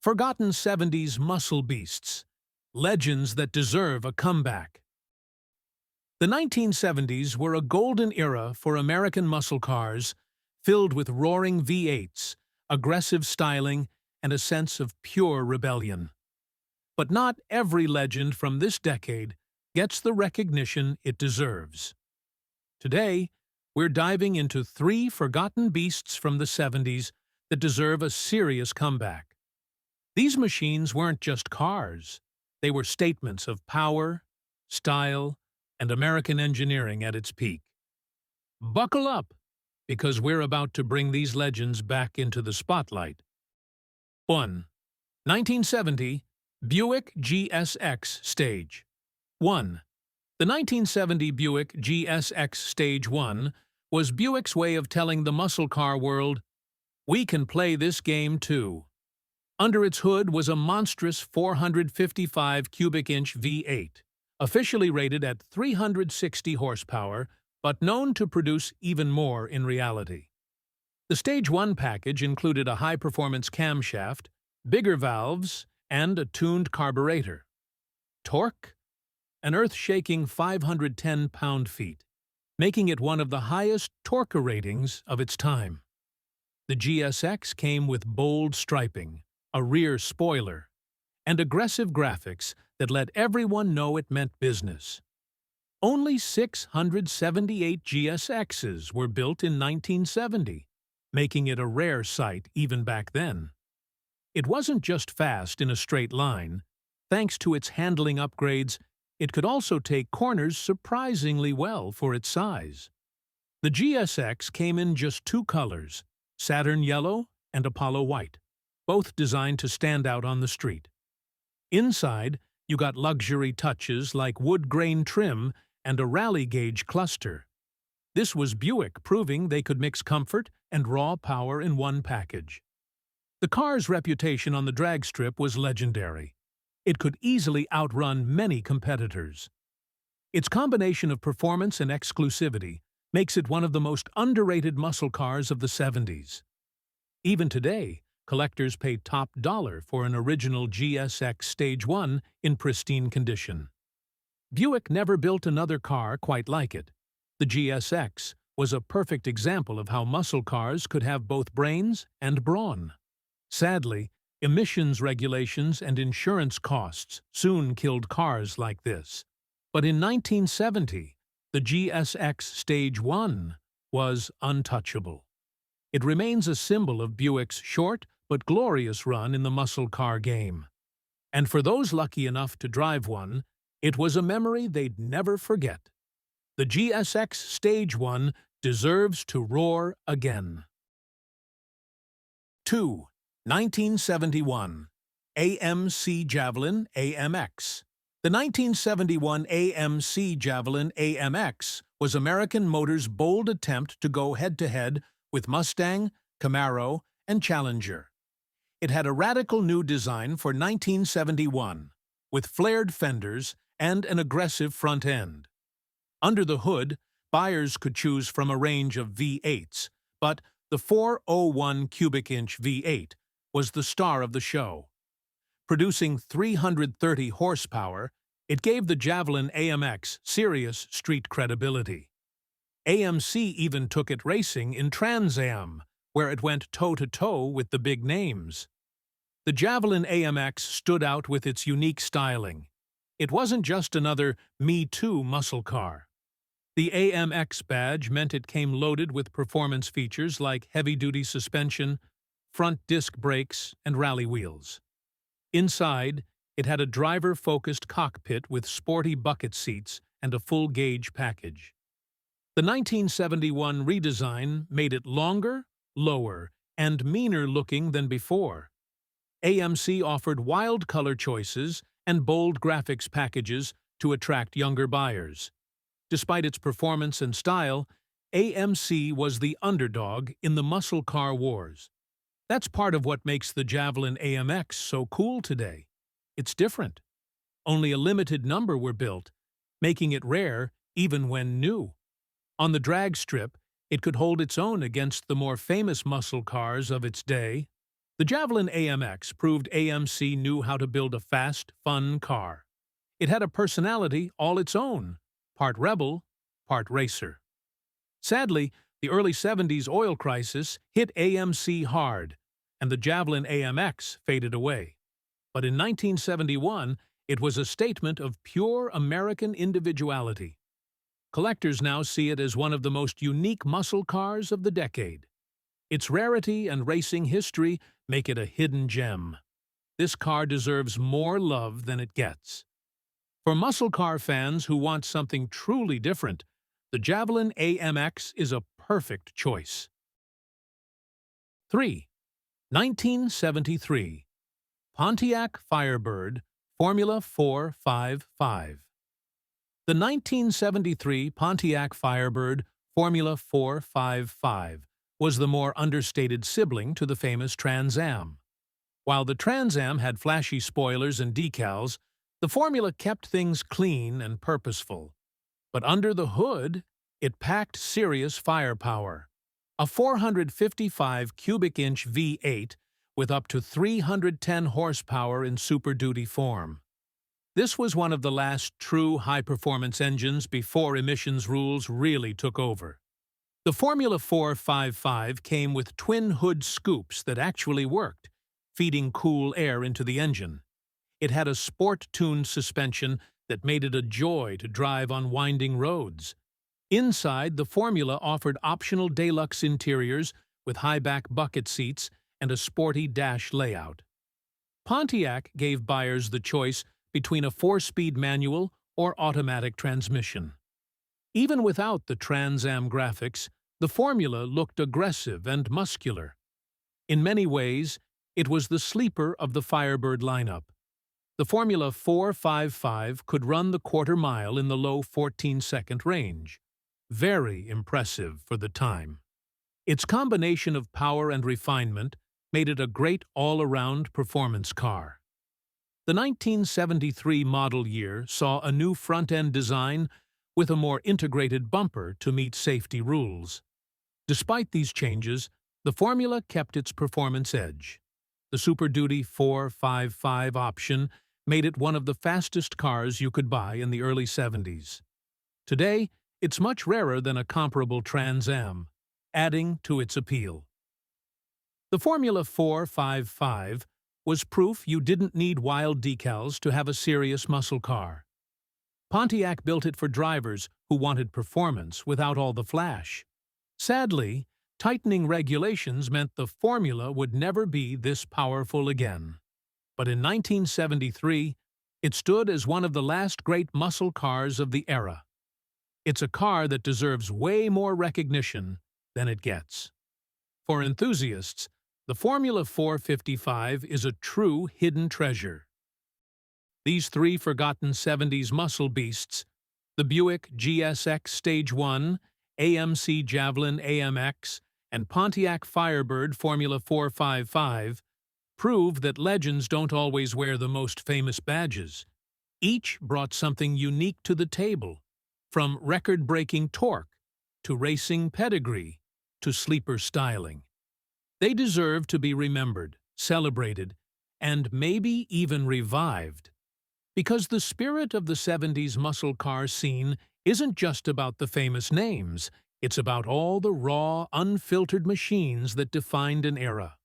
Forgotten 70s muscle beasts. Legends that deserve a comeback. The 1970s were a golden era for American muscle cars, filled with roaring V8s, aggressive styling, and a sense of pure rebellion. But not every legend from this decade gets the recognition it deserves. Today, we're diving into 3 forgotten beasts from the 70s that deserve a serious comeback. These machines weren't just cars. They were statements of power, style, and American engineering at its peak. Buckle up, because we're about to bring these legends back into the spotlight. 1. 1970 Buick GSX Stage. 1. The 1970 Buick GSX Stage 1 was Buick's way of telling the muscle car world, "We can play this game too." Under its hood was a monstrous 455 cubic inch V8, officially rated at 360 horsepower, but known to produce even more in reality. The Stage 1 package included a high-performance camshaft, bigger valves, and a tuned carburetor. Torque? An earth-shaking 510 pound-feet, making it one of the highest torque ratings of its time. The GSX came with bold striping, a rear spoiler, and aggressive graphics that let everyone know it meant business. Only 678 GSXs were built in 1970, making it a rare sight even back then. It wasn't just fast in a straight line. Thanks to its handling upgrades, it could also take corners surprisingly well for its size. The GSX came in just 2 colors, Saturn Yellow and Apollo White, both designed to stand out on the street. Inside, you got luxury touches like wood grain trim and a rally gauge cluster. This was Buick proving they could mix comfort and raw power in one package. The car's reputation on the drag strip was legendary. It could easily outrun many competitors. Its combination of performance and exclusivity makes it one of the most underrated muscle cars of the 70s. Even today, collectors pay top dollar for an original GSX Stage 1 in pristine condition. Buick never built another car quite like it. The GSX was a perfect example of how muscle cars could have both brains and brawn. Sadly, emissions regulations and insurance costs soon killed cars like this. But in 1970, the GSX Stage 1 was untouchable. It remains a symbol of Buick's short but glorious run in the muscle car game. And for those lucky enough to drive one, it was a memory they'd never forget. The GSX Stage 1 deserves to roar again. 2. 1971 AMC Javelin AMX. The 1971 AMC Javelin AMX was American Motors' bold attempt to go head-to-head with Mustang, Camaro, and Challenger. It had a radical new design for 1971, with flared fenders and an aggressive front end. Under the hood, buyers could choose from a range of V8s, but the 401 cubic inch V8 was the star of the show. Producing 330 horsepower, it gave the Javelin AMX serious street credibility. AMC even took it racing in Trans Am, where it went toe-to-toe with the big names. The Javelin AMX stood out with its unique styling. It wasn't just another Me Too muscle car. The AMX badge meant it came loaded with performance features like heavy-duty suspension, front disc brakes, and rally wheels. Inside, it had a driver-focused cockpit with sporty bucket seats and a full-gauge package. The 1971 redesign made it longer, lower, and meaner-looking than before. AMC offered wild color choices and bold graphics packages to attract younger buyers. Despite its performance and style, AMC was the underdog in the muscle car wars. That's part of what makes the Javelin AMX so cool today. It's different. Only a limited number were built, making it rare even when new. On the drag strip, it could hold its own against the more famous muscle cars of its day. The Javelin AMX proved AMC knew how to build a fast, fun car. It had a personality all its own, part rebel, part racer. Sadly, the early 70s oil crisis hit AMC hard, and the Javelin AMX faded away. But in 1971, it was a statement of pure American individuality. Collectors now see it as one of the most unique muscle cars of the decade. Its rarity and racing history make it a hidden gem. This car deserves more love than it gets. For muscle car fans who want something truly different, the Javelin AMX is a perfect choice. 3. 1973 Pontiac Firebird Formula 455. The 1973 Pontiac Firebird Formula 455 was the more understated sibling to the famous Trans Am. While the Trans Am had flashy spoilers and decals, the Formula kept things clean and purposeful. But under the hood, it packed serious firepower. A 455 cubic inch V8 with up to 310 horsepower in Super Duty form. This was one of the last true high-performance engines before emissions rules really took over. The Formula 455 came with twin-hood scoops that actually worked, feeding cool air into the engine. It had a sport-tuned suspension that made it a joy to drive on winding roads. Inside, the Formula offered optional deluxe interiors with high-back bucket seats and a sporty dash layout. Pontiac gave buyers the choice between a 4-speed manual or automatic transmission. Even without the Trans Am graphics, the Formula looked aggressive and muscular. In many ways, it was the sleeper of the Firebird lineup. The Formula 455 could run the quarter-mile in the low 14-second range. Very impressive for the time. Its combination of power and refinement made it a great all-around performance car. The 1973 model year saw a new front-end design with a more integrated bumper to meet safety rules. Despite these changes, the Formula kept its performance edge. The Super Duty 455 option made it one of the fastest cars you could buy in the early 70s. Today, it's much rarer than a comparable Trans Am, adding to its appeal. The Formula 455 was proof you didn't need wild decals to have a serious muscle car. Pontiac built it for drivers who wanted performance without all the flash. Sadly, tightening regulations meant the Formula would never be this powerful again. But in 1973, it stood as one of the last great muscle cars of the era. It's a car that deserves way more recognition than it gets. For enthusiasts, the Formula 455 is a true hidden treasure. These three forgotten 70s muscle beasts, the Buick GSX Stage 1, AMC Javelin AMX, and Pontiac Firebird Formula 455, prove that legends don't always wear the most famous badges. Each brought something unique to the table, from record-breaking torque to racing pedigree to sleeper styling. They deserve to be remembered, celebrated, and maybe even revived. Because the spirit of the 70s muscle car scene isn't just about the famous names, it's about all the raw, unfiltered machines that defined an era.